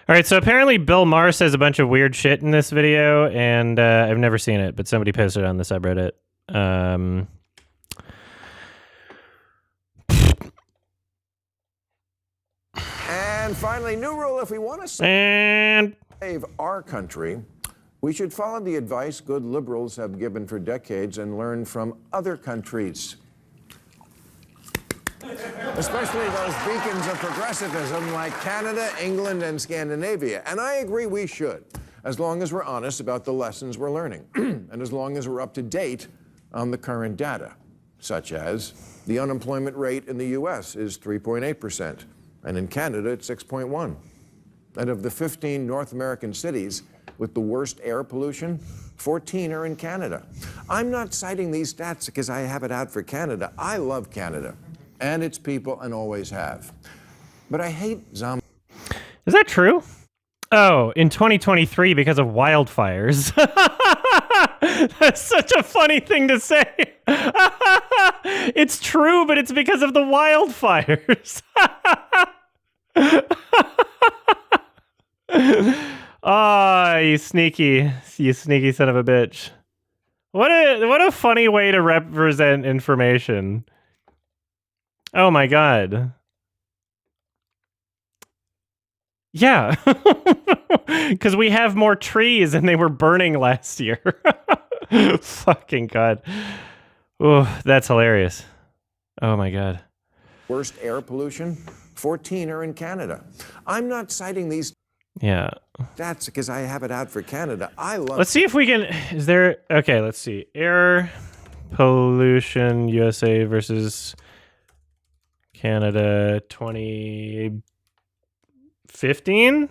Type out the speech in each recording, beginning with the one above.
All right, so apparently Bill Maher says a bunch of weird shit in this video, and I've never seen it, but somebody posted it on the subreddit. And finally, new rule: if we want to save our country, we should follow the advice good liberals have given for decades and learn from other countries. Especially those beacons of progressivism like Canada, England, and Scandinavia. And I agree we should, as long as we're honest about the lessons we're learning, and as long as we're up to date on the current data, such as the unemployment rate in the US is 3.8%, and in Canada it's 6.1%. And of the 15 North American cities with the worst air pollution, 14 are in Canada. I'm not citing these stats because I have it out for Canada. I love Canada and its people, and always have. But I hate zombies. Is that true? Oh, in 2023 because of wildfires. That's such a funny thing to say. It's true, but it's because of the wildfires. Oh, you sneaky son of a bitch. What a funny way to represent information. Oh my god. Yeah. Because we have more trees and they were burning last year. Fucking god. Oh, that's hilarious. Oh my god. Worst air pollution, 14 are in Canada. I'm not citing these stats because I have it out for Canada. I love. Let's see if we can. Is there? Okay, let's see. Air pollution USA versus Canada 2015.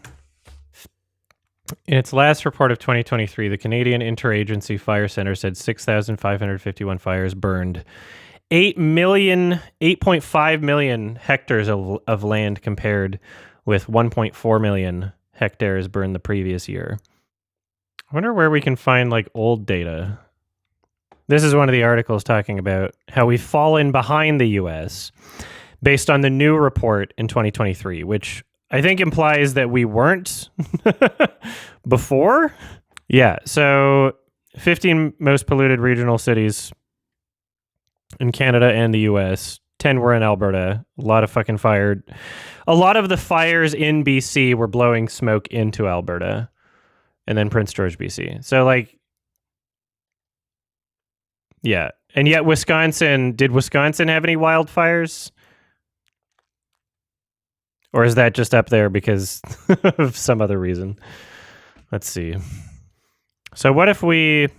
In its last report of 2023, the Canadian Interagency Fire Center said 6,551 fires burned 8.5 million hectares of land, compared with 1.4 million hectares burned the previous year. I wonder where we can find like old data. This is one of the articles talking about how we've fallen behind the US based on the new report in 2023, which I think implies that we weren't before. Yeah, so 15 most polluted regional cities in Canada and the US. 10 were in Alberta. A lot of fucking fire. A lot of the fires in BC were blowing smoke into Alberta and then Prince George, BC. So like, yeah. And yet did Wisconsin have any wildfires? Or is that just up there because of some other reason? Let's see. So what if we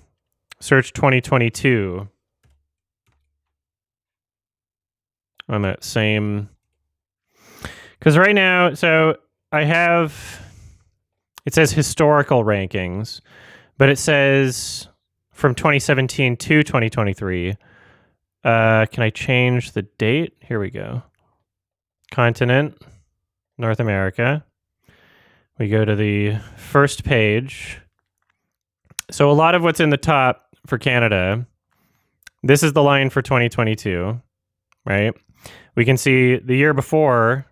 search 2022 on that same... Because right now, so I have... It says historical rankings, but it says from 2017 to 2023. Can I change the date? Here we go. Continent. North America. We go to the first page. So a lot of what's in the top for Canada, this is the line for 2022, right? We can see the year before,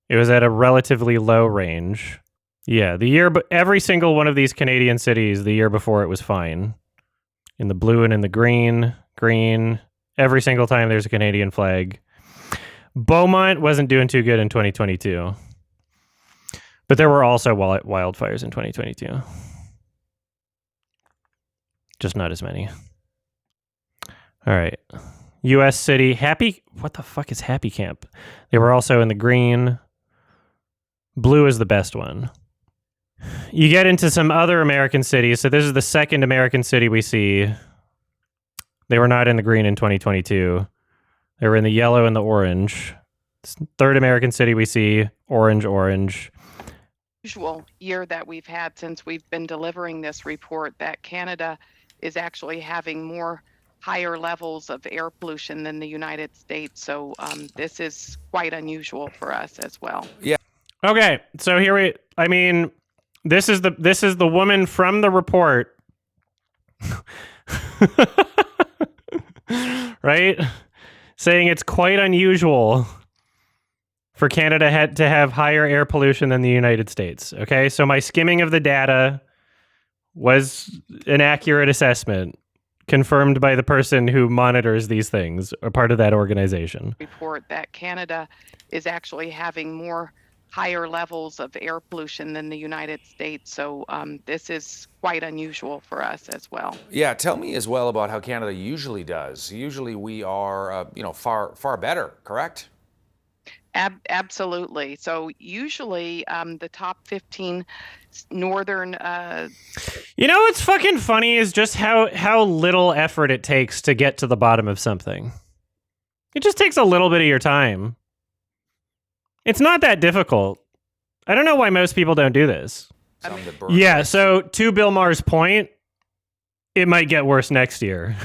it was at a relatively low range. Yeah, every single one of these Canadian cities, the year before it was fine. In the blue and in the green, every single time there's a Canadian flag. Beaumont wasn't doing too good in 2022. But there were also wildfires in 2022. Just not as many. All right. U.S. city. What the fuck is Happy Camp? They were also in the green. Blue is the best one. You get into some other American cities. So this is the second American city we see. They were not in the green in 2022. They were in the yellow and the orange. Third American city we see, orange. Usual year that we've had since we've been delivering this report, that Canada is actually having more higher levels of air pollution than the United States. So this is quite unusual for us as well. Yeah. Okay, so this is the woman from the report. Right? Saying it's quite unusual for Canada had to have higher air pollution than the United States. Okay, so my skimming of the data was an accurate assessment, confirmed by the person who monitors these things, or part of that organization. Report that Canada is actually having more higher levels of air pollution than the United States. So this is quite unusual for us as well. Yeah, tell me as well about how Canada usually does. Usually we are, far better, correct? Absolutely. So usually the top 15 northern. You know what's fucking funny is just how little effort it takes to get to the bottom of something. It just takes a little bit of your time. It's not that difficult. I don't know why most people don't do this. Yeah, so to Bill Maher's point, it might get worse next year.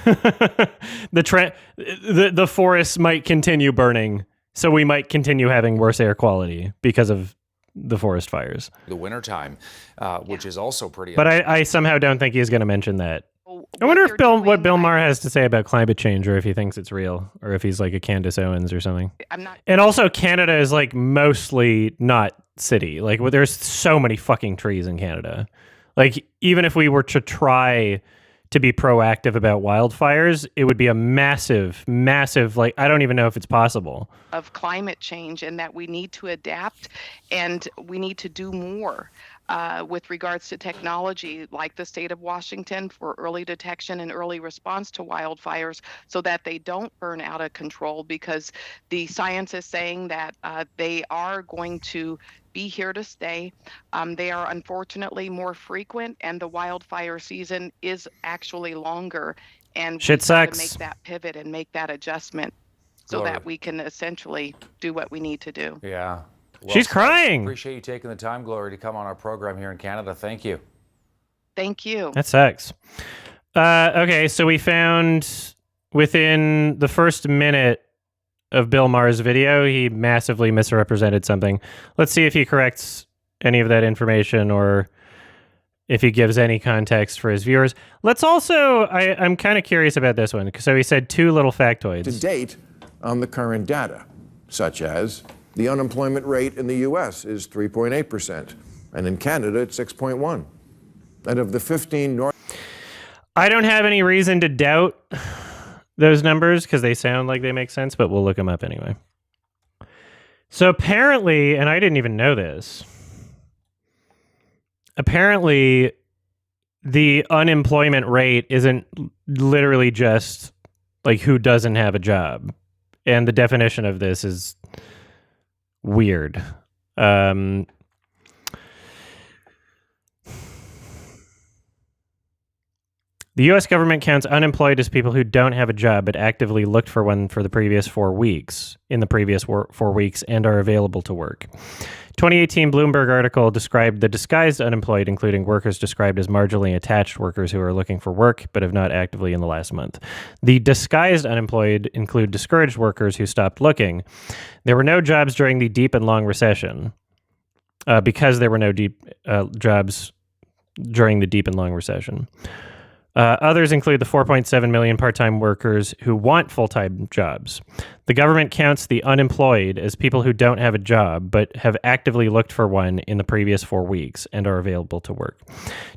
The forests might continue burning, so we might continue having worse air quality because of the forest fires. The wintertime, which is also pretty... But I somehow don't think he's going to mention that. I wonder if what Bill Maher has to say about climate change, or if he thinks it's real, or if he's like a Candace Owens or something. And also, Canada is like mostly not city. Like, there's so many fucking trees in Canada. Like, even if we were to try to be proactive about wildfires, it would be a massive, like, I don't even know if it's possible. Of climate change, and that we need to adapt and we need to do more. With regards to technology, like the state of Washington, for early detection and early response to wildfires so that they don't burn out of control, because the science is saying that they are going to be here to stay. They are unfortunately more frequent, and the wildfire season is actually longer. And shit sucks. To make that pivot and make that adjustment so that we can essentially do what we need to do. Yeah. Well, she's crying. Appreciate you taking the time, Glory, to come on our program here in Canada. Thank you. Thank you. That sucks. Okay, so we found within the first minute of Bill Maher's video, he massively misrepresented something. Let's see if he corrects any of that information, or if he gives any context for his viewers. Let's also, I'm kind of curious about this one. So he said 2 little factoids. To date on the current data, such as the unemployment rate in the U.S. is 3.8%, and in Canada it's 6.1%. And of the 15 north... I don't have any reason to doubt those numbers because they sound like they make sense, but we'll look them up anyway. So apparently, and I didn't even know this, apparently the unemployment rate isn't literally just like who doesn't have a job. And the definition of this is weird. The U.S. government counts unemployed as people who don't have a job but actively looked for one for the previous 4 weeks, in the previous 4 weeks, and are available to work. 2018 Bloomberg article described the disguised unemployed, including workers described as marginally attached workers who are looking for work but have not actively in the last month. The disguised unemployed include discouraged workers who stopped looking. There were no jobs during the deep and long recession because there were no deep jobs during the deep and long recession. Others include the 4.7 million part-time workers who want full-time jobs. The government counts the unemployed as people who don't have a job but have actively looked for one in the previous 4 weeks and are available to work.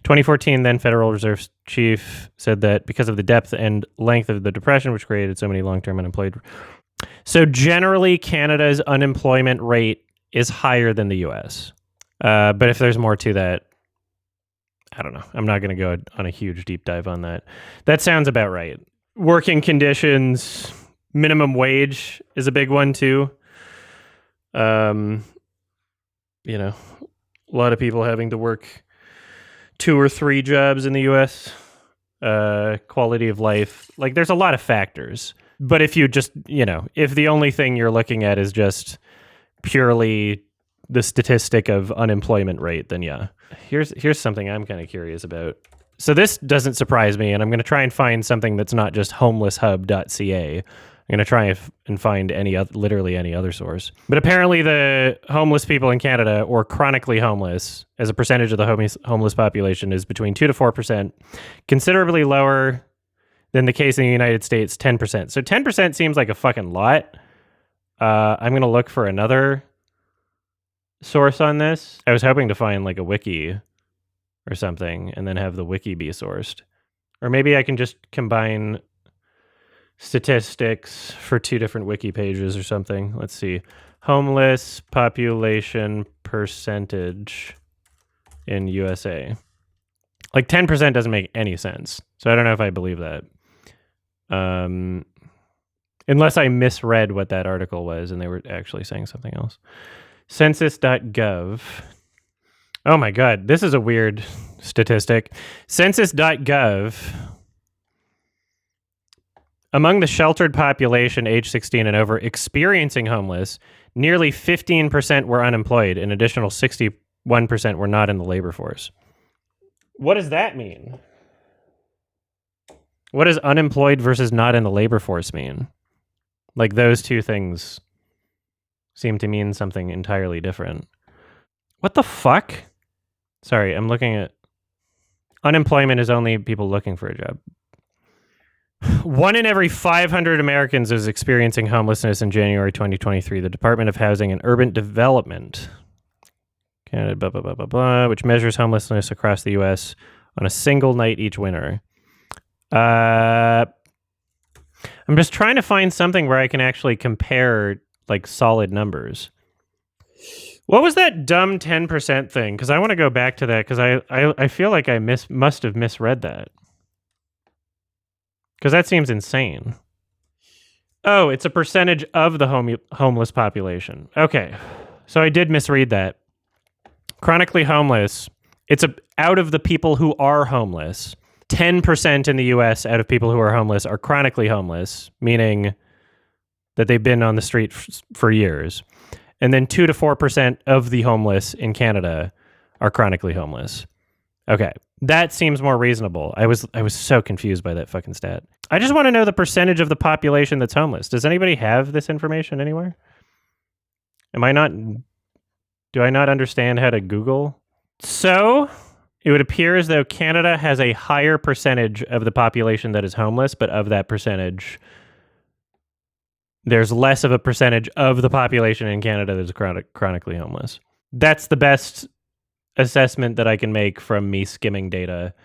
2014, then Federal Reserve Chief said that because of the depth and length of the depression, which created so many long-term unemployed. So generally, Canada's unemployment rate is higher than the U.S. But if there's more to that, I don't know. I'm not going to go on a huge deep dive on that. That sounds about right. Working conditions, minimum wage is a big one too. A lot of people having to work 2 or 3 jobs in the U.S. Quality of life. Like, there's a lot of factors. But if you just, if the only thing you're looking at is just purely the statistic of unemployment rate, then yeah. Here's something I'm kind of curious about. So this doesn't surprise me, and I'm going to try and find something that's not just homelesshub.ca. I'm going to try and find literally any other source. But apparently the homeless people in Canada, or chronically homeless, as a percentage of the homeless population, is between 2 to 4%, considerably lower than the case in the United States, 10%. So 10% seems like a fucking lot. I'm going to look for another source on this. I was hoping to find like a wiki or something and then have the wiki be sourced. Or maybe I can just combine statistics for 2 different wiki pages or something. Let's see. Homeless population percentage in USA. Like 10% doesn't make any sense. So I don't know if I believe that. Unless I misread what that article was and they were actually saying something else. Census.gov. Oh my God, this is a weird statistic. Census.gov. Among the sheltered population age 16 and over experiencing homeless, nearly 15% were unemployed. An additional 61% were not in the labor force. What does that mean? What does unemployed versus not in the labor force mean? Like those two things seem to mean something entirely different. What the fuck? Sorry, I'm looking at... Unemployment is only people looking for a job. 1 in every 500 Americans is experiencing homelessness in January 2023. The Department of Housing and Urban Development, Canada, blah, blah, blah, blah, blah, which measures homelessness across the U.S. on a single night each winter. I'm just trying to find something where I can actually compare like solid numbers. What was that dumb 10% thing? Because I want to go back to that because I feel like I must have misread that. Because that seems insane. Oh, it's a percentage of the homeless population. Okay, so I did misread that. Chronically homeless, it's out of the people who are homeless. 10% in the U.S. out of people who are homeless are chronically homeless, meaning that they've been on the street for years. And then 2 to 4% of the homeless in Canada are chronically homeless. Okay, that seems more reasonable. I was so confused by that fucking stat. I just want to know the percentage of the population that's homeless. Does anybody have this information anywhere? Do I not understand how to Google? So, it would appear as though Canada has a higher percentage of the population that is homeless, but of that percentage, there's less of a percentage of the population in Canada that's chronically homeless. That's the best assessment that I can make from me skimming data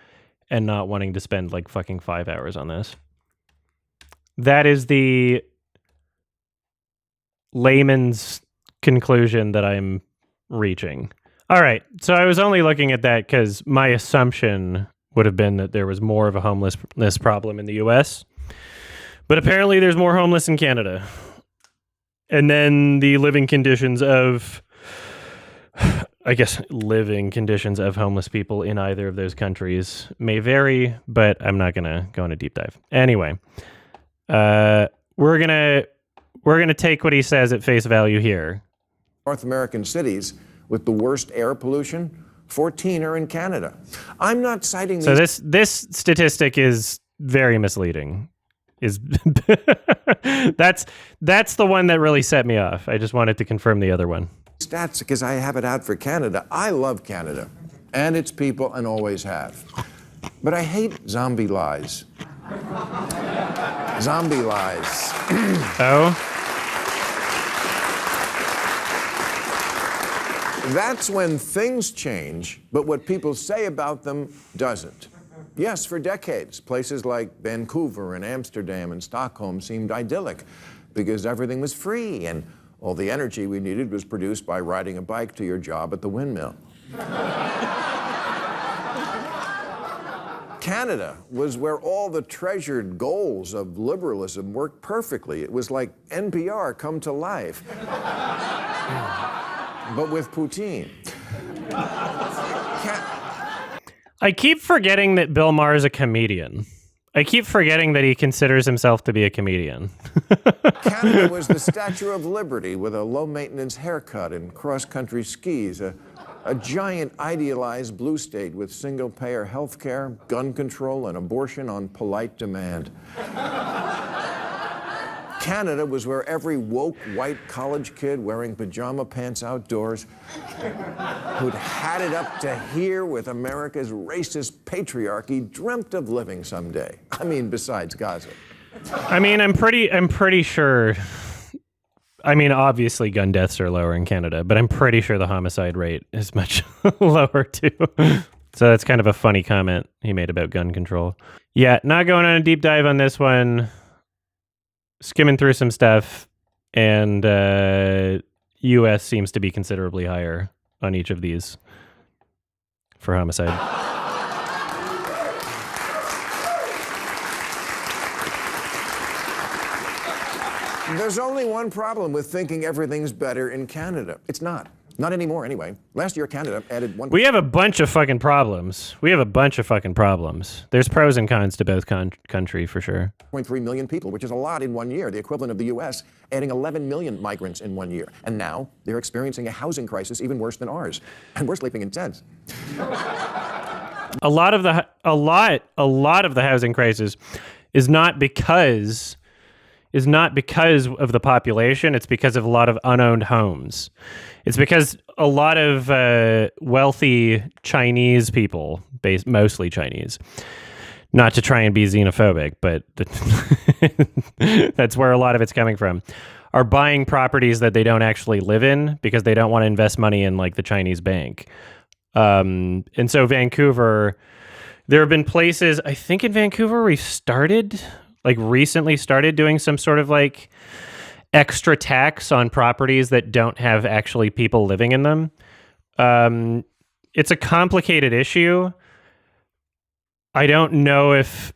and not wanting to spend like fucking 5 hours on this. That is the layman's conclusion that I'm reaching. All right, so I was only looking at that because my assumption would have been that there was more of a homelessness problem in the US, but apparently there's more homeless in Canada. And then the living conditions of homeless people in either of those countries may vary, but I'm not going to go on a deep dive. Anyway, we're going to take what he says at face value here. North American cities with the worst air pollution, 14 are in Canada. I'm not citing these... So this statistic is very misleading. That's the one that really set me off. I just wanted to confirm the other one. Stats because I have it out for Canada. I love Canada and its people and always have. But I hate zombie lies. Zombie lies. Oh? That's when things change, but what people say about them doesn't. Yes, for decades, places like Vancouver and Amsterdam and Stockholm seemed idyllic because everything was free and all the energy we needed was produced by riding a bike to your job at the windmill. Canada was where all the treasured goals of liberalism worked perfectly. It was like NPR come to life. But with poutine. I keep forgetting that Bill Maher is a comedian. I keep forgetting that he considers himself to be a comedian. Canada was the Statue of Liberty with a low-maintenance haircut and cross-country skis, a giant idealized blue state with single-payer health care, gun control, and abortion on polite demand. Canada was where every woke white college kid wearing pajama pants outdoors who'd had it up to here with America's racist patriarchy dreamt of living someday. I mean, besides Gaza. I mean, I'm pretty sure I mean, obviously gun deaths are lower in Canada, but I'm pretty sure the homicide rate is much lower too. So that's kind of a funny comment he made about gun control. Yeah, not going on a deep dive on this one. Skimming through some stuff, and U.S. seems to be considerably higher on each of these for homicide. There's only one problem with thinking everything's better in Canada. It's not. Not anymore, anyway. Last year, Canada added one. We have a bunch of fucking problems. There's pros and cons to both country, for sure. 1.3 million people, which is a lot in 1 year, the equivalent of the U.S. adding 11 million migrants in 1 year. And now they're experiencing a housing crisis even worse than ours. And we're sleeping in tents. A lot of the housing crisis is not because of the population. It's because of a lot of unowned homes. It's because a lot of wealthy Chinese people, mostly Chinese, not to try and be xenophobic, but that's where a lot of it's coming from, are buying properties that they don't actually live in because they don't want to invest money in like the Chinese bank. And so Vancouver, there have been places, I think in Vancouver, recently started doing some sort of like extra tax on properties that don't have actually people living in them. It's a complicated issue. I don't know if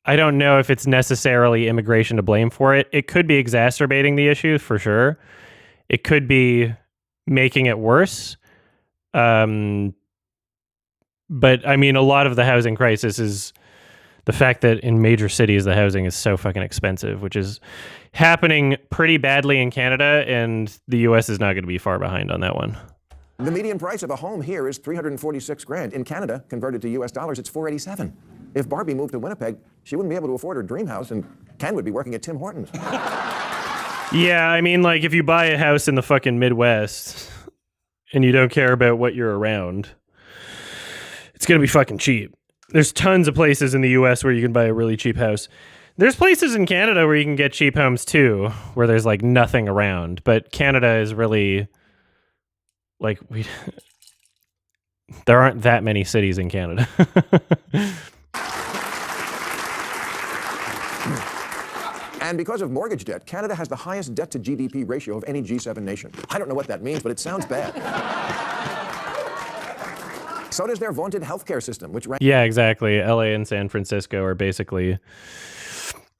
it's necessarily immigration to blame for it. It could be exacerbating the issue for sure. It could be making it worse. But I mean, a lot of the housing crisis is the fact that in major cities, the housing is so fucking expensive, which is happening pretty badly in Canada, and the U.S. is not going to be far behind on that one. The median price of a home here is $346,000. In Canada, converted to U.S. dollars, it's $487,000. If Barbie moved to Winnipeg, she wouldn't be able to afford her dream house, and Ken would be working at Tim Hortons. Yeah, I mean, like, if you buy a house in the fucking Midwest and you don't care about what you're around, it's going to be fucking cheap. There's tons of places in the U.S. where you can buy a really cheap house. There's places in Canada where you can get cheap homes too, where there's like nothing around. But Canada is really like there aren't that many cities in Canada. And because of mortgage debt, Canada has the highest debt to GDP ratio of any G7 nation. I don't know what that means, but it sounds bad. So does their vaunted healthcare system, which yeah, exactly. LA and San Francisco are basically,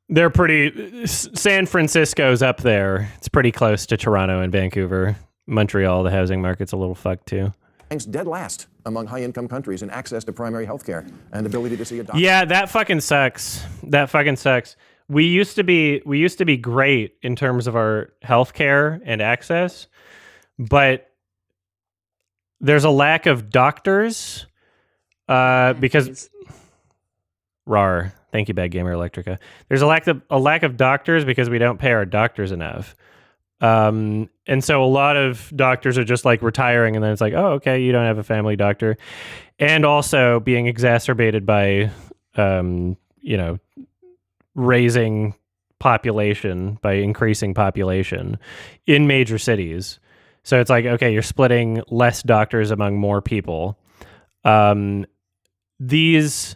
San Francisco's up there. It's pretty close to Toronto and Vancouver. Montreal, the housing market's a little fucked too. ranks dead last among high-income countries in access to primary healthcare and ability to see a doctor. Yeah, that fucking sucks. We used to be great in terms of our healthcare and access, but there's a lack of doctors because rar. Thank you, Bad Gamer Electrica. There's a lack of doctors because we don't pay our doctors enough. And so a lot of doctors are just like retiring, and then it's like, oh, okay, you don't have a family doctor. And also being exacerbated by, raising population, by increasing population in major cities. So it's like, okay, you're splitting less doctors among more people. These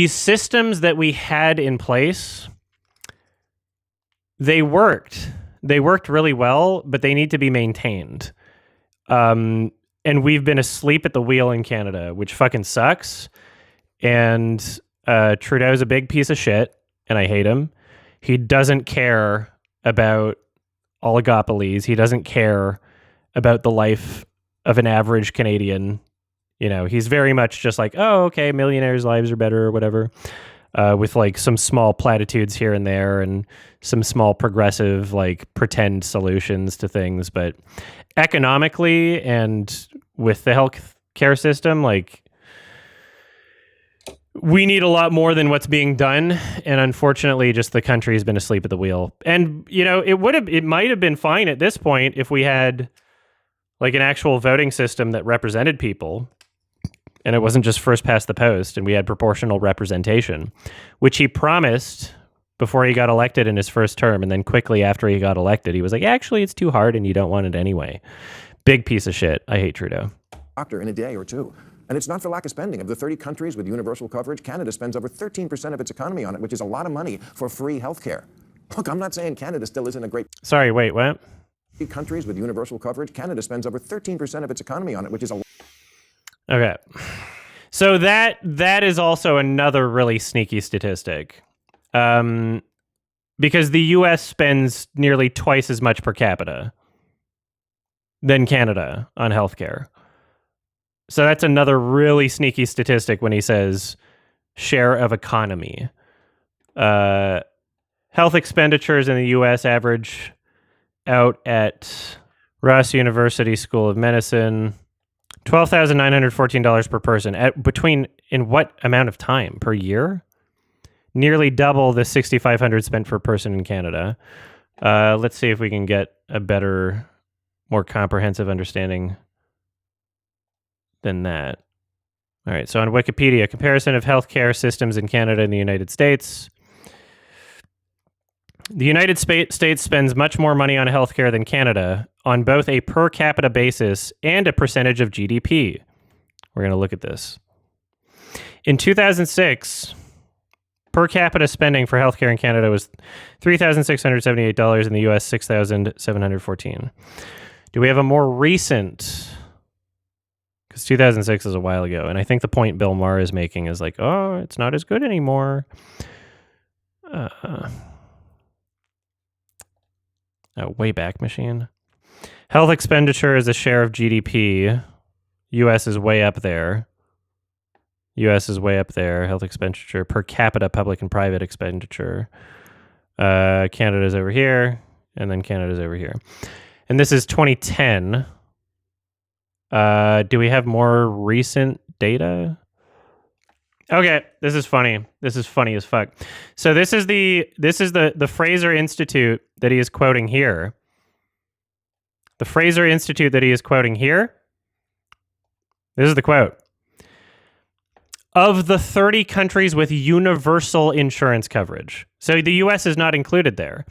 systems that we had in place, they worked really well, but they need to be maintained. And we've been asleep at the wheel in Canada, which fucking sucks. And Trudeau's a big piece of shit, and I hate him. He doesn't care about oligopolies. He doesn't care about the life of an average Canadian. He's very much just like, oh, okay, millionaires' lives are better or whatever, with like some small platitudes here and there and some small progressive like pretend solutions to things. But economically and with the health care system, like, we need a lot more than what's being done, and unfortunately, just the country has been asleep at the wheel. And it might have been fine at this point if we had like an actual voting system that represented people, and it wasn't just first past the post, and we had proportional representation, which he promised before he got elected in his first term, and then quickly after he got elected, he was like, actually, it's too hard and you don't want it anyway. Big piece of shit. I hate Trudeau. Doctor in a day or two. And it's not for lack of spending. Of the 30 countries with universal coverage, Canada spends over 13% of its economy on it, which is a lot of money for free health care. Look, I'm not saying Canada still isn't a great... Sorry, wait, what? Countries with universal coverage, Canada spends over 13% of its economy on it, which is a... Okay. So that is also another really sneaky statistic. Because the U.S. spends nearly twice as much per capita than Canada on healthcare. So that's another really sneaky statistic when he says share of economy. Health expenditures in the U.S. average out at Ross University School of Medicine, $12,914 per person. In what amount of time? Per year? Nearly double the $6,500 spent per person in Canada. Let's see if we can get a better, more comprehensive understanding than that. All right, so on Wikipedia, comparison of healthcare systems in Canada and the United States. The United States spends much more money on healthcare than Canada on both a per capita basis and a percentage of GDP. We're going to look at this. In 2006, per capita spending for healthcare in Canada was $3,678, in the US, $6,714. Do we have a more recent... Because 2006 is a while ago, and I think the point Bill Maher is making is like, oh, it's not as good anymore. Wayback Machine. Health expenditure as a share of GDP. U.S. is way up there. U.S. is way up there. Health expenditure per capita, public and private expenditure. Canada's over here, and then Canada's over here. And this is 2010. Do we have more recent data? Okay, this is funny. This is funny as fuck. So this is the Fraser Institute that he is quoting here. The Fraser Institute that he is quoting here. This is the quote. Of the 30 countries with universal insurance coverage. So the US is not included there.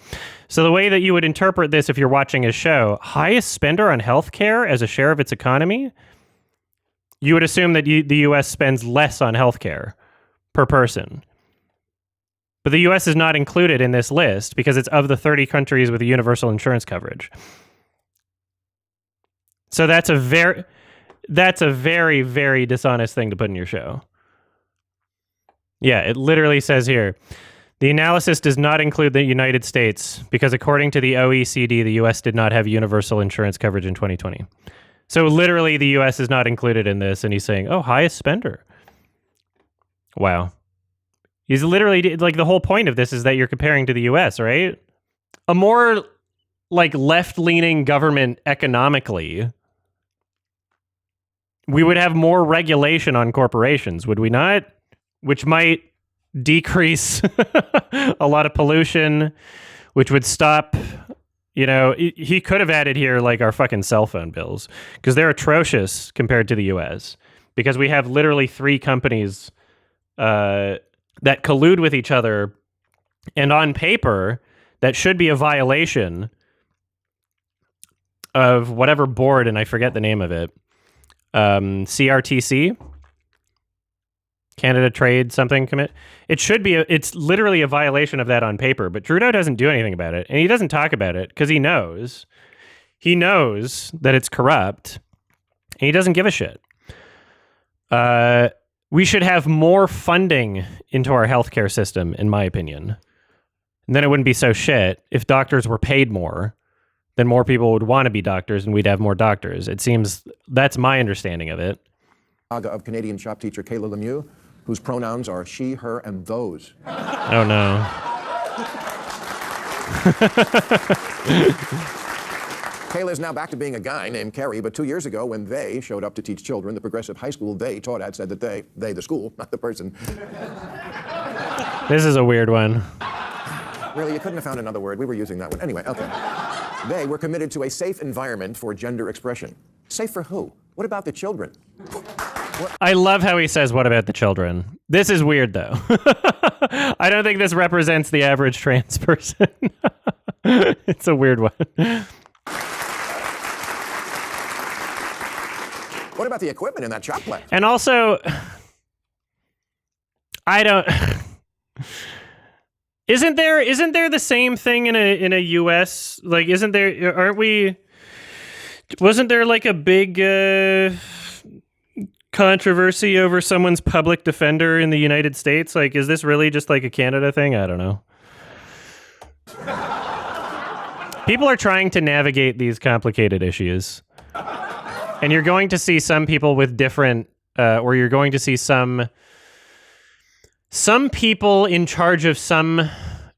So the way that you would interpret this if you're watching a show, highest spender on healthcare as a share of its economy, you would assume that the US spends less on healthcare per person. But the US is not included in this list because it's of the 30 countries with universal insurance coverage. So that's a very, very dishonest thing to put in your show. Yeah, it literally says here, the analysis does not include the United States because according to the OECD, the US did not have universal insurance coverage in 2020. So literally the US is not included in this, and he's saying, oh, highest spender. Wow. He's literally, like, the whole point of this is that you're comparing to the US, right? A more, like, left-leaning government economically, we would have more regulation on corporations, would we not? Which might decrease a lot of pollution, which would stop, he could have added here like our fucking cell phone bills because they're atrocious compared to the US because we have literally 3 companies that collude with each other, and on paper that should be a violation of whatever board, and I forget the name of it, CRTC, Canada Trade something commit. It should be, it's literally a violation of that on paper, but Trudeau doesn't do anything about it. And he doesn't talk about it because he knows that it's corrupt and he doesn't give a shit. We should have more funding into our healthcare system, in my opinion. And then it wouldn't be so shit. If doctors were paid more, then more people would want to be doctors and we'd have more doctors. It seems that's my understanding of it. Of Canadian shop teacher Kayla Lemieux, whose pronouns are she, her, and those. Oh, no. Kayla is now back to being a guy named Kerry, but 2 years ago when they showed up to teach children, the progressive high school they taught at said that they, the school, not the person. This is a weird one. Really, you couldn't have found another word. We were using that one. Anyway, okay. They were committed to a safe environment for gender expression. Safe for who? What about the children? I love how he says, what about the children? This is weird, though. I don't think this represents the average trans person. It's a weird one. What about the equipment in that chop plant? And also, I don't. Isn't there the same thing in a U.S. like? Isn't there? Aren't we? Wasn't there like a big controversy over someone's public defender in the United States? Like, is this really just like a Canada thing? I don't know. People are trying to navigate these complicated issues. And you're going to see some people with different, or you're going to see some people in charge of some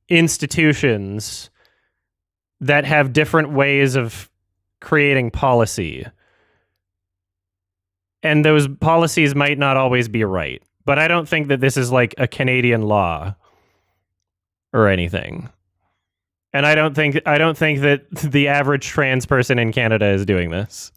institutions that have different ways of creating policy. And those policies might not always be right. But I don't think that this is like a Canadian law or anything. And I don't think that the average trans person in Canada is doing this.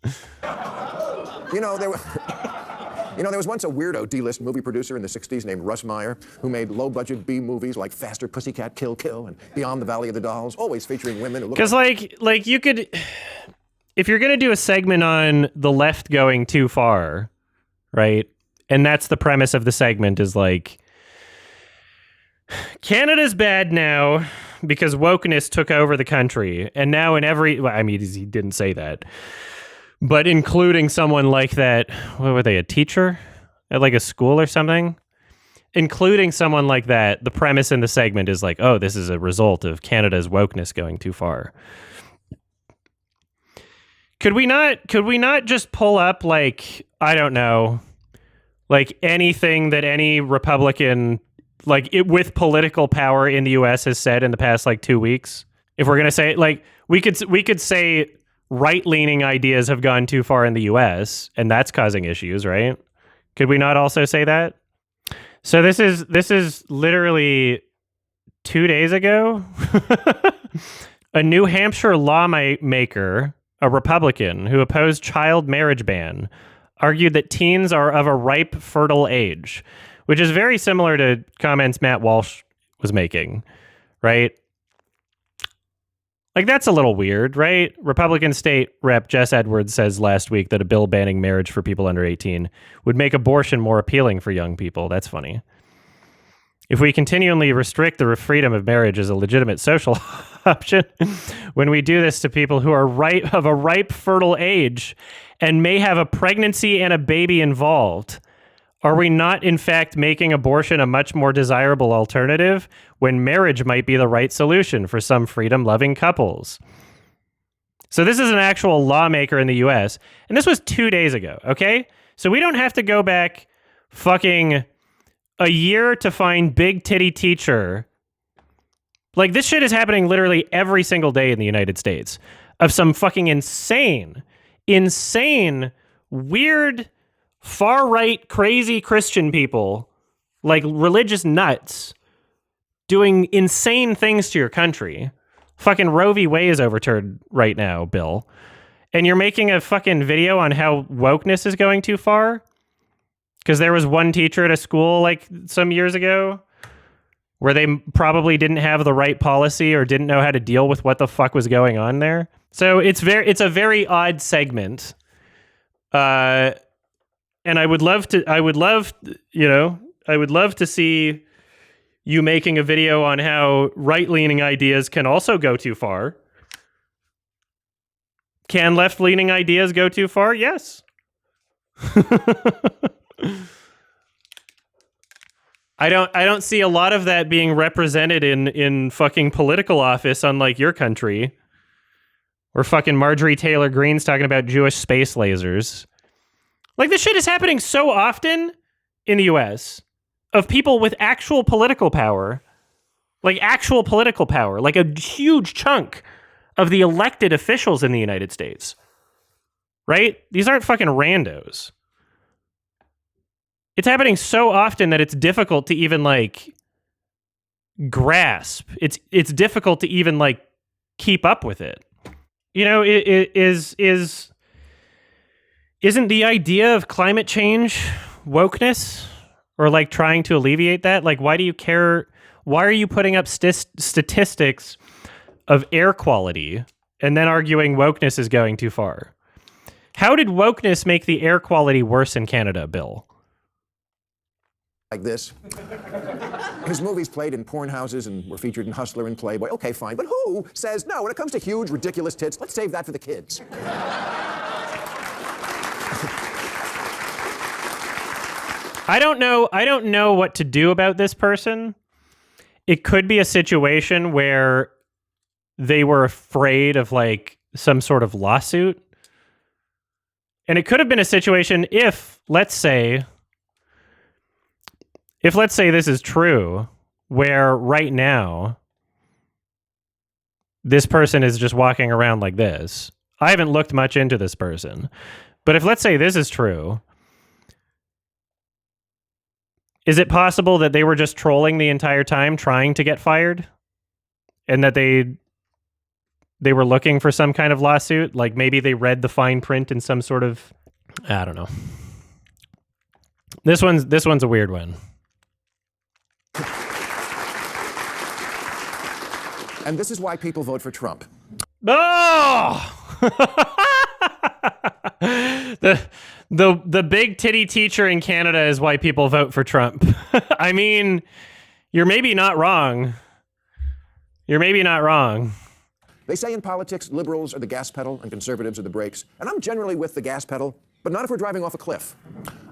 You know, there was once a weirdo D-list movie producer in the 60s named Russ Maher who made low-budget B movies like Faster Pussycat Kill Kill and Beyond the Valley of the Dolls, always featuring women who look like you could, if you're going to do a segment on the left going too far, right? And that's the premise of the segment is like, Canada's bad now because wokeness took over the country. And now in every, well, I mean, he didn't say that. But including someone like that, what were they, a teacher at like a school or something? Including someone like that, the premise in the segment is like, oh, this is a result of Canada's wokeness going too far. Could we not just pull up like, I don't know, like anything that any Republican like it with political power in the US has said in the past like 2 weeks? If we're going to say like we could say right-leaning ideas have gone too far in the US and that's causing issues, right? Could we not also say that? So this is literally 2 days ago. A New Hampshire lawmaker, a Republican who opposed child marriage ban, argued that teens are of a ripe, fertile age, which is very similar to comments Matt Walsh was making, right? Like, that's a little weird, right? Republican State Rep Jess Edwards says last week that a bill banning marriage for people under 18 would make abortion more appealing for young people. That's funny. If we continually restrict the freedom of marriage as a legitimate social option, when we do this to people who are of a ripe, fertile age and may have a pregnancy and a baby involved, are we not, in fact, making abortion a much more desirable alternative when marriage might be the right solution for some freedom-loving couples? So this is an actual lawmaker in the U.S., and this was 2 days ago, okay? So we don't have to go back fucking a year to find big titty teacher. Like, this shit is happening literally every single day in the United States of some fucking insane, weird, far-right, crazy Christian people, like religious nuts, doing insane things to your country. Fucking Roe v. Wade is overturned right now, Bill. And you're making a fucking video on how wokeness is going too far? Because there was one teacher at a school like some years ago where they probably didn't have the right policy or didn't know how to deal with what the fuck was going on there. So it's a very odd segment. And I would love to see you making a video on how right-leaning ideas can also go too far. Can left-leaning ideas go too far? Yes. I don't see a lot of that being represented in fucking political office, unlike your country, where fucking Marjorie Taylor Greene's talking about Jewish space lasers. Like, this shit is happening so often in the US of people with actual political power, like a huge chunk of the elected officials in the United States, right? These aren't fucking randos. It's happening so often that it's difficult to even like grasp. It's difficult to even like keep up with it. You know, isn't the idea of climate change wokeness or like trying to alleviate that? Like, why do you care? why are you putting up statistics of air quality and then arguing wokeness is going too far? How did wokeness make the air quality worse in Canada, Bill? Like this. His movies played in porn houses and were featured in Hustler and Playboy. Okay, fine, but who says no? When it comes to huge, ridiculous tits, let's save that for the kids. I don't know what to do about this person. It could be a situation where they were afraid of like some sort of lawsuit. And it could have been a situation if let's say this is true, where right now this person is just walking around like this. I haven't looked much into this person, but if let's say this is true, is it possible that they were just trolling the entire time trying to get fired? And that they were looking for some kind of lawsuit? Like maybe they read the fine print in some sort of, I don't know. This one's a weird one. And this is why people vote for Trump. Oh! The big titty teacher in Canada is why people vote for Trump. I mean, you're maybe not wrong. They say in politics, liberals are the gas pedal and conservatives are the brakes. And I'm generally with the gas pedal, but not if we're driving off a cliff.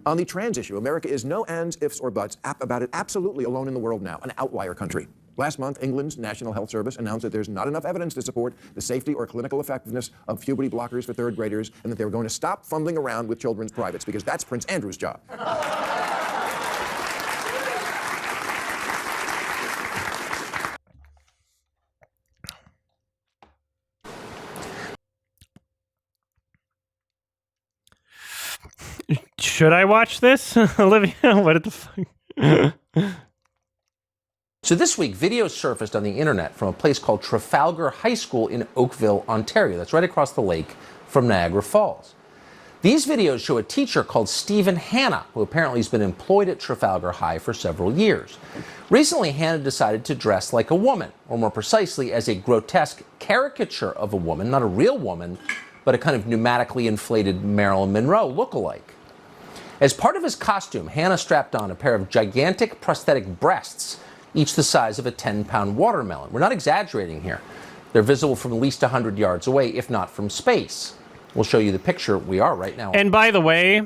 On the trans issue, America is no ands, ifs, or buts about it, absolutely alone in the world now, an outlier country. Last month, England's National Health Service announced that there's not enough evidence to support the safety or clinical effectiveness of puberty blockers for third graders, and that they were going to stop fumbling around with children's privates, because that's Prince Andrew's job. Should I watch this, Olivia? What the fuck? So this week, videos surfaced on the internet from a place called Trafalgar High School in Oakville, Ontario. That's right across the lake from Niagara Falls. These videos show a teacher called Stephen Hanna, who apparently has been employed at Trafalgar High for several years. Recently, Hanna decided to dress like a woman, or more precisely, as a grotesque caricature of a woman, not a real woman, but a kind of pneumatically inflated Marilyn Monroe lookalike. As part of his costume, Hanna strapped on a pair of gigantic prosthetic breasts, each the size of a 10-pound watermelon. We're not exaggerating here. They're visible from at least 100 yards away, if not from space. We'll show you the picture we are right now. And by the way,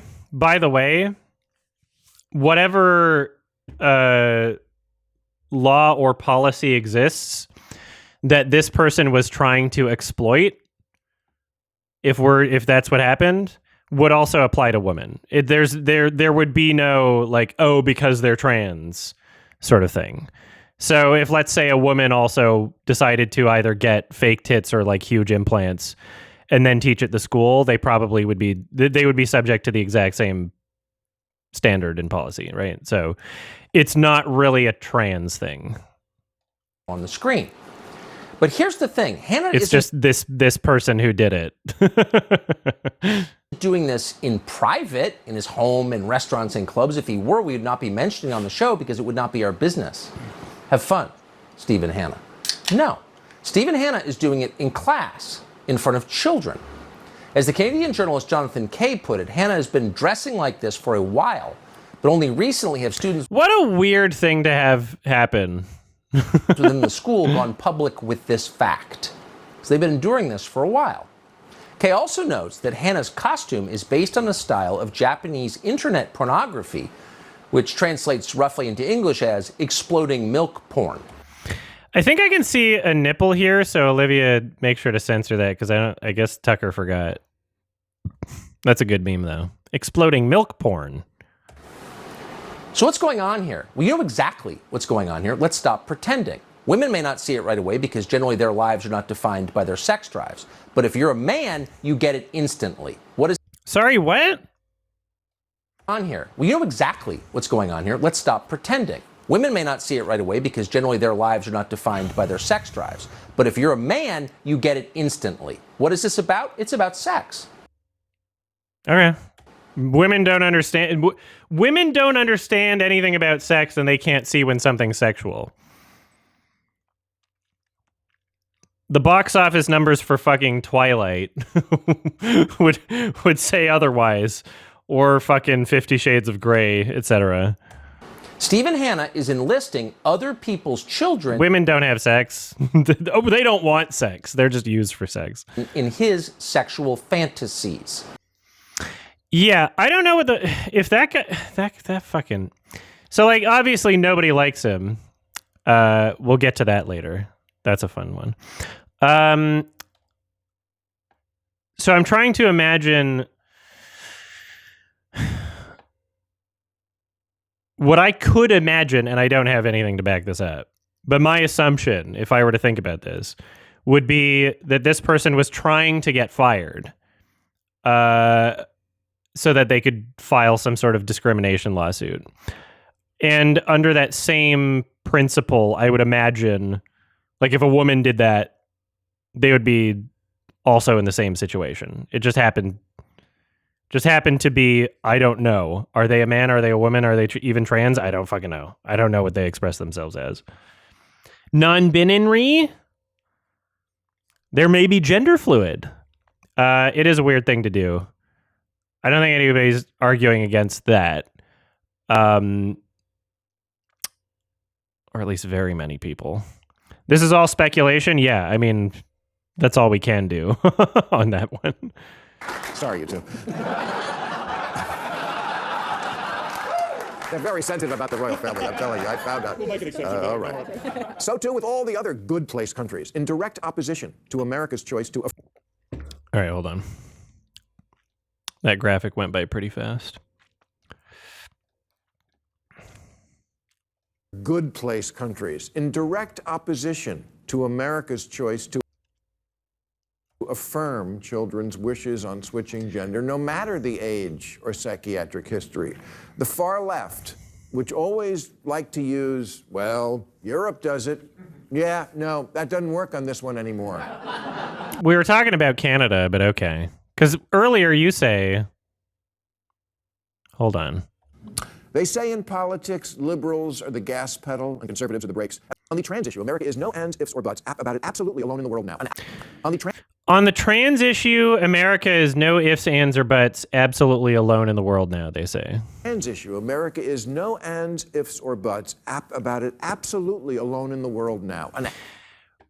whatever law or policy exists that this person was trying to exploit, if that's what happened, would also apply to women. There would be no like, oh, because they're trans sort of thing. So if let's say a woman also decided to either get fake tits or like huge implants and then teach at the school, they would be subject to the exact same standard and policy, right? So it's not really a trans thing On the screen. But here's the thing, Hanna it's just this person who did it. Doing this in private, in his home, in restaurants and clubs. If he were, we would not be mentioning on the show because it would not be our business. Have fun, Stephen Hanna. No, Stephen Hanna is doing it in class, in front of children. As the Canadian journalist Jonathan Kay put it, Hanna has been dressing like this for a while, but only recently have students What a weird thing to have happen. within the school gone public with this fact. So they've been enduring this for a while. Kay also notes that Hanna's costume is based on a style of Japanese internet pornography, which translates roughly into English as exploding milk porn. I think I can see a nipple here, so Olivia, make sure to censor that because I guess Tucker forgot. That's a good meme though. Exploding milk porn. So what's going on here? Well, you know exactly what's going on here. Let's stop pretending. Women may not see it right away because generally their lives are not defined by their sex drives. But if you're a man, you get it instantly. What is Sorry, what? on here? Well, you know exactly what's going on here. Let's stop pretending. Women may not see it right away because generally their lives are not defined by their sex drives. But if you're a man, you get it instantly. What is this about? It's about sex. Okay. Women don't understand anything about sex and they can't see when something's sexual. the box office numbers for fucking Twilight would say otherwise, or fucking 50 Shades of Grey, etc. Stephen Hanna is enlisting other people's children. Women don't have sex. They don't want sex. They're just used for sex. In his sexual fantasies. Yeah, I don't know if that guy, that fucking. So like, obviously nobody likes him. We'll get to that later. That's a fun one. So I'm trying to imagine what I could imagine, and I don't have anything to back this up, but my assumption, if I were to think about this, would be that this person was trying to get fired so that they could file some sort of discrimination lawsuit. And under that same principle, I would imagine, like, if a woman did that, they would be also in the same situation. It just happened to be, I don't know. Are they a man? Are they a woman? Are they even trans? I don't fucking know. I don't know what they express themselves as. Non-binary? There may be gender fluid. It is a weird thing to do. I don't think anybody's arguing against that. Or at least very many people. This is all speculation? Yeah, I mean, that's all we can do on that one. Sorry, you two. They're very sensitive about the royal family, I'm telling you. I found out. We'll make an exception. All right. So, too, with all the other good place countries, in direct opposition to America's choice to... All right, hold on. That graphic went by pretty fast. Good place countries, in direct opposition to America's choice to affirm children's wishes on switching gender, no matter the age or psychiatric history. The far left, which always like to use, well, Europe does it. Yeah, no, that doesn't work on this one anymore. We were talking about Canada, but okay. Because earlier you say... Hold on. They say in politics, liberals are the gas pedal and conservatives are the brakes. On the trans issue, America is no ands, ifs, or buts about it, absolutely alone in the world now. On the trans issue, America is no ifs, ands, or buts, absolutely alone in the world now, they say. Trans issue, America is no ands, ifs, or buts about it, absolutely alone in the world now.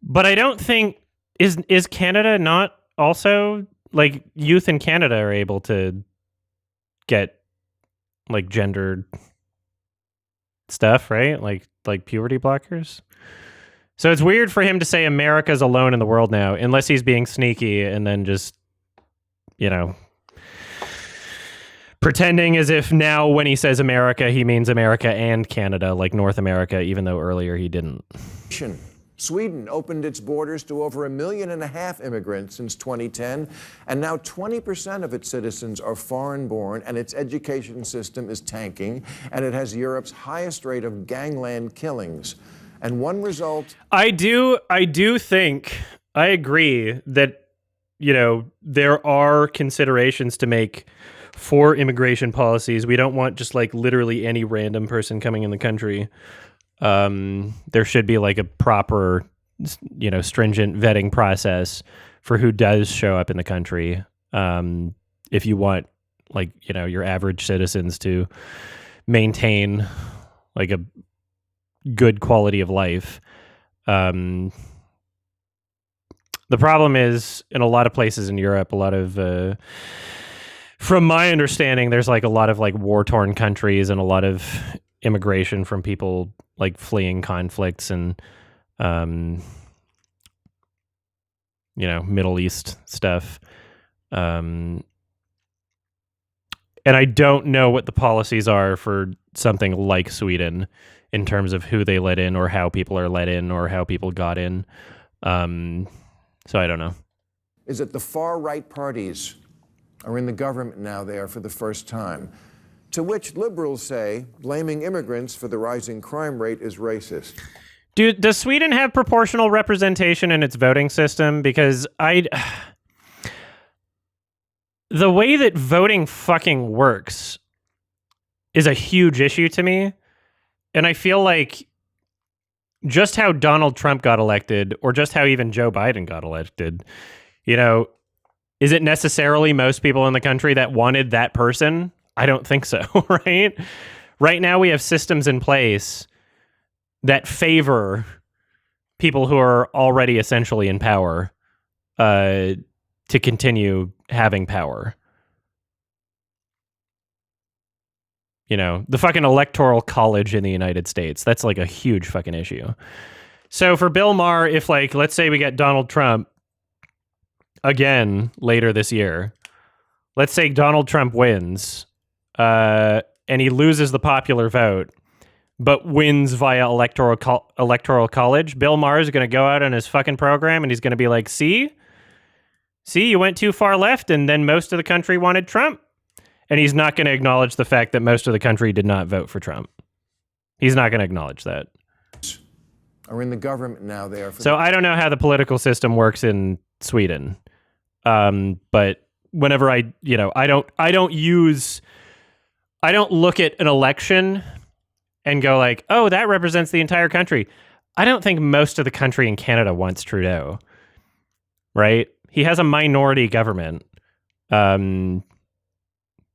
But I don't think... Is Canada not also... Like, youth in Canada are able to get... like gendered stuff, right? Like puberty blockers. So it's weird for him to say America's alone in the world now, unless he's being sneaky and then just, you know, pretending as if now when he says America, he means America and Canada, like North America, even though earlier he didn't. Sweden opened its borders to over 1.5 million immigrants since 2010, and now 20% of its citizens are foreign-born, and its education system is tanking, and it has Europe's highest rate of gangland killings. And one result... I do think, I agree that, you know, there are considerations to make for immigration policies. We don't want just like literally any random person coming in the country. There should be like a proper, you know, stringent vetting process for who does show up in the country. If you want, like, you know, your average citizens to maintain like a good quality of life. The problem is in a lot of places in Europe, a lot of, from my understanding, there's like a lot of like war-torn countries and a lot of immigration from people like fleeing conflicts and, you know, Middle East stuff. And I don't know what the policies are for something like Sweden in terms of who they let in or how people are let in or how people got in. So I don't know. Is that the far-right parties are in the government now there for the first time, to which liberals say blaming immigrants for the rising crime rate is racist. Does Sweden have proportional representation in its voting system? Because the way that voting fucking works is a huge issue to me. And I feel like just how Donald Trump got elected, or just how even Joe Biden got elected, you know, is it necessarily most people in the country that wanted that person? I don't think so, right? Right now we have systems in place that favor people who are already essentially in power to continue having power. You know, the fucking electoral college in the United States, that's like a huge fucking issue. So for Bill Maher, if like, let's say we get Donald Trump again later this year, let's say Donald Trump wins and he loses the popular vote, but wins via electoral college, Bill Maher is going to go out on his fucking program and he's going to be like, see, you went too far left and then most of the country wanted Trump. And he's not going to acknowledge the fact that most of the country did not vote for Trump. He's not going to acknowledge that. Are in the government now. They are. So I don't know how the political system works in Sweden. But whenever I don't look at an election and go like, oh, that represents the entire country. I don't think most of the country in Canada wants Trudeau, right? He has a minority government.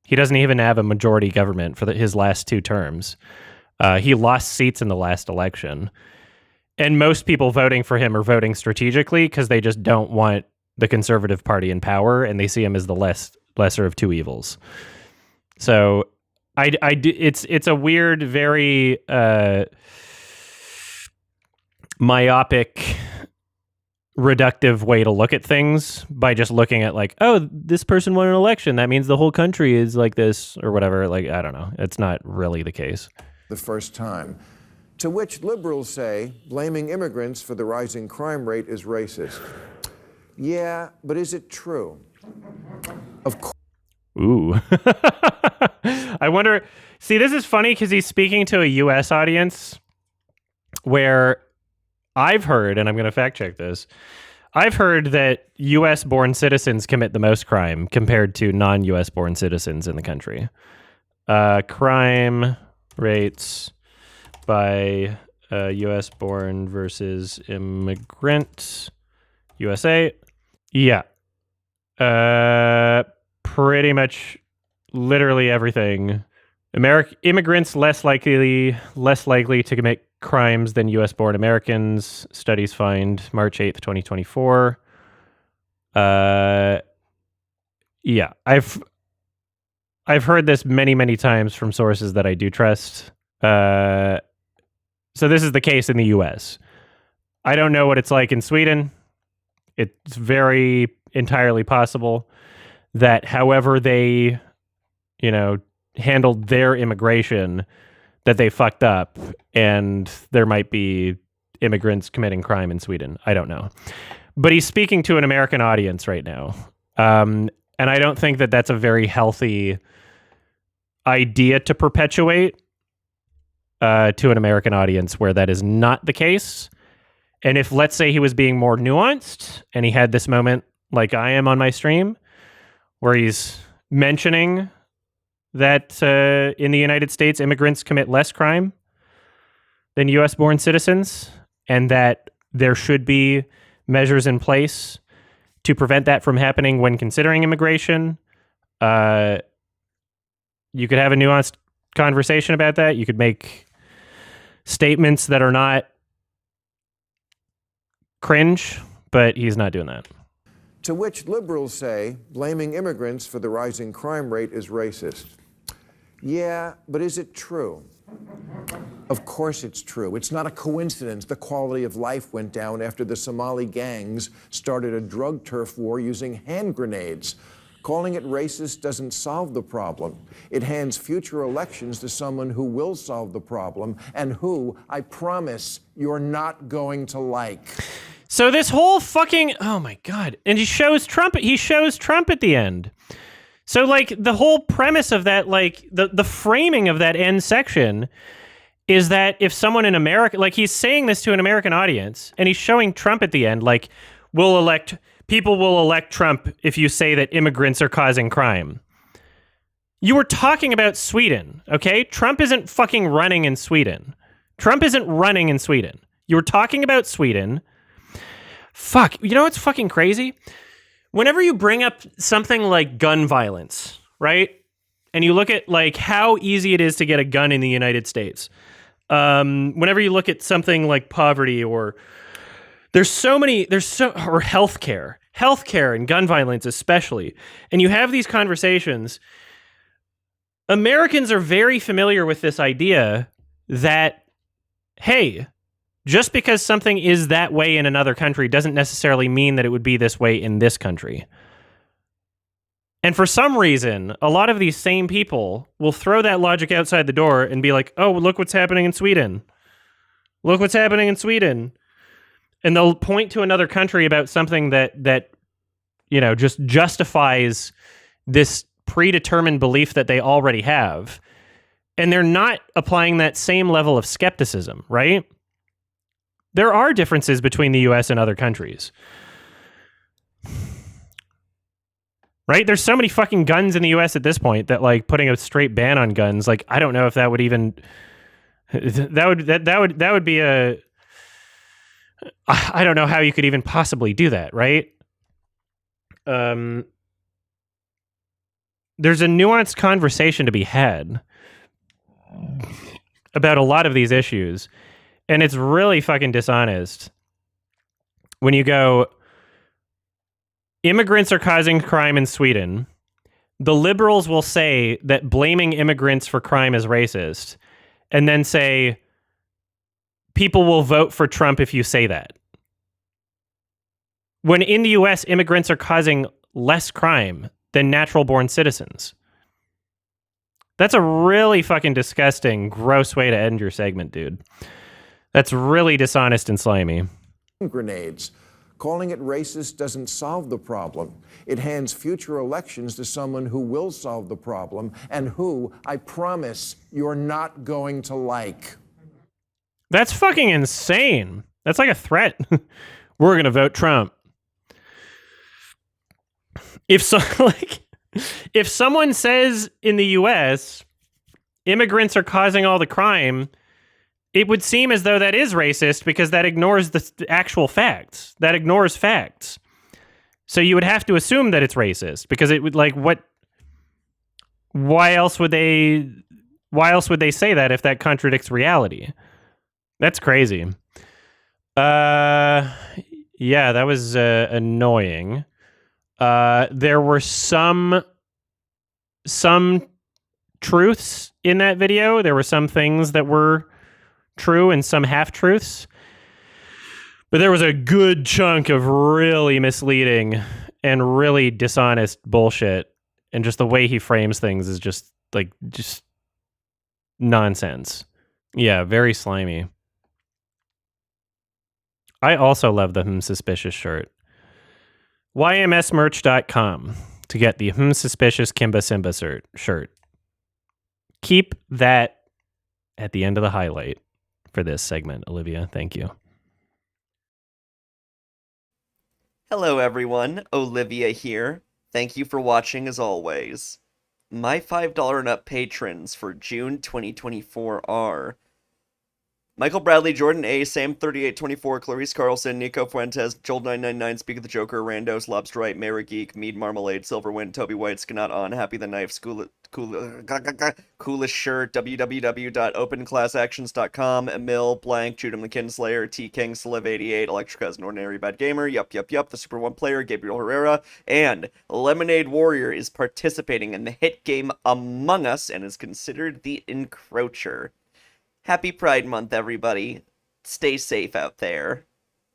He doesn't even have a majority government for his last 2 terms. He lost seats in the last election. And most people voting for him are voting strategically because they just don't want the Conservative Party in power, and they see him as the lesser of 2 evils. So it's a weird, very myopic, reductive way to look at things by just looking at like, oh, this person won an election, that means the whole country is like this or whatever. Like, I don't know. It's not really the case. The first time. To which liberals say blaming immigrants for the rising crime rate is racist. Yeah, but is it true? Of course. Ooh. I wonder. See, this is funny because he's speaking to a U.S. audience where I've heard, and I'm going to fact check this, I've heard that U.S.-born citizens commit the most crime compared to non-U.S.-born citizens in the country. Crime rates by U.S.-born versus immigrant, USA. Yeah. Pretty much literally everything. Immigrants less likely to commit crimes than U.S.-born Americans. Studies find March 8th, 2024. Yeah, I've heard this many times from sources that I do trust. So this is the case in the U.S. I don't know what it's like in Sweden. It's very entirely possible that however they, handled their immigration, that they fucked up, and there might be immigrants committing crime in Sweden. I don't know. But he's speaking to an American audience right now. And I don't think that that's a very healthy idea to perpetuate to an American audience where that is not the case. And if, let's say, he was being more nuanced and he had this moment like I am on my stream where he's mentioning that in the United States, immigrants commit less crime than U.S.-born citizens, and that there should be measures in place to prevent that from happening when considering immigration. You could have a nuanced conversation about that. You could make statements that are not cringe, but he's not doing that. To which liberals say blaming immigrants for the rising crime rate is racist. Yeah, but is it true? Of course it's true. It's not a coincidence the quality of life went down after the Somali gangs started a drug turf war using hand grenades. Calling it racist doesn't solve the problem. It hands future elections to someone who will solve the problem and who, I promise, you're not going to like. So this whole fucking, oh my God. And he shows Trump at the end. So like the whole premise of that, like the framing of that end section is that if someone in America, like he's saying this to an American audience and he's showing Trump at the end, like people will elect Trump if you say that immigrants are causing crime. You were talking about Sweden, okay? Trump isn't fucking running in Sweden. You were talking about Sweden. Fuck, you know what's fucking crazy? Whenever you bring up something like gun violence, right? And you look at like how easy it is to get a gun in the United States. Whenever you look at something like poverty or or healthcare and gun violence especially, and you have these conversations, Americans are very familiar with this idea that, hey, just because something is that way in another country doesn't necessarily mean that it would be this way in this country. And for some reason, a lot of these same people will throw that logic outside the door and be like, oh, look what's happening in Sweden. Look what's happening in Sweden. And they'll point to another country about something that just justifies this predetermined belief that they already have. And they're not applying that same level of skepticism, right? There are differences between the US and other countries. Right? There's so many fucking guns in the US at this point that like putting a straight ban on guns, like I don't know if that would even that would be a I don't know how you could even possibly do that, right? There's a nuanced conversation to be had about a lot of these issues. And it's really fucking dishonest when you go, immigrants are causing crime in Sweden. The liberals will say that blaming immigrants for crime is racist, and then say, people will vote for Trump if you say that. When in the US, immigrants are causing less crime than natural-born citizens. That's a really fucking disgusting, gross way to end your segment, dude. That's really dishonest and slimy. Grenades. Calling it racist doesn't solve the problem. It hands future elections to someone who will solve the problem and who, I promise, you're not going to like. That's fucking insane. That's like a threat. We're going to vote Trump. If someone says in the US, immigrants are causing all the crime, it would seem as though that is racist because that ignores the actual facts. That ignores facts. So you would have to assume that it's racist because it would why else would they say that if that contradicts reality? That's crazy. Yeah, that was annoying. There were some truths in that video. There were some things that were true and some half-truths. But there was a good chunk of really misleading and really dishonest bullshit. And just the way he frames things is just nonsense. Yeah, very slimy. I also love the Suspicious shirt. YMSmerch.com to get the Suspicious Kimba Simba shirt. Keep that at the end of the highlight for this segment, Olivia. Thank you. Hello everyone, Olivia here. Thank you for watching as always. My $5 and up patrons for June 2024 are Michael Bradley, Jordan A, Sam3824, Clarice Carlson, Nico Fuentes, Joel999, Speak of the Joker, Randos, Lobsterite, Mara Geek, Mead Marmalade, Silverwind, Toby White, Skanat On, Happy the Knife, Coolest Shirt, www.openclassactions.com, Emil, Blank, Judah McKinslayer, T King, Sliv88, Electrica as an Ordinary Bad Gamer, Yup, the Super One Player, Gabriel Herrera, and Lemonade Warrior is participating in the hit game Among Us and is considered the Encroacher. Happy Pride Month, everybody. Stay safe out there.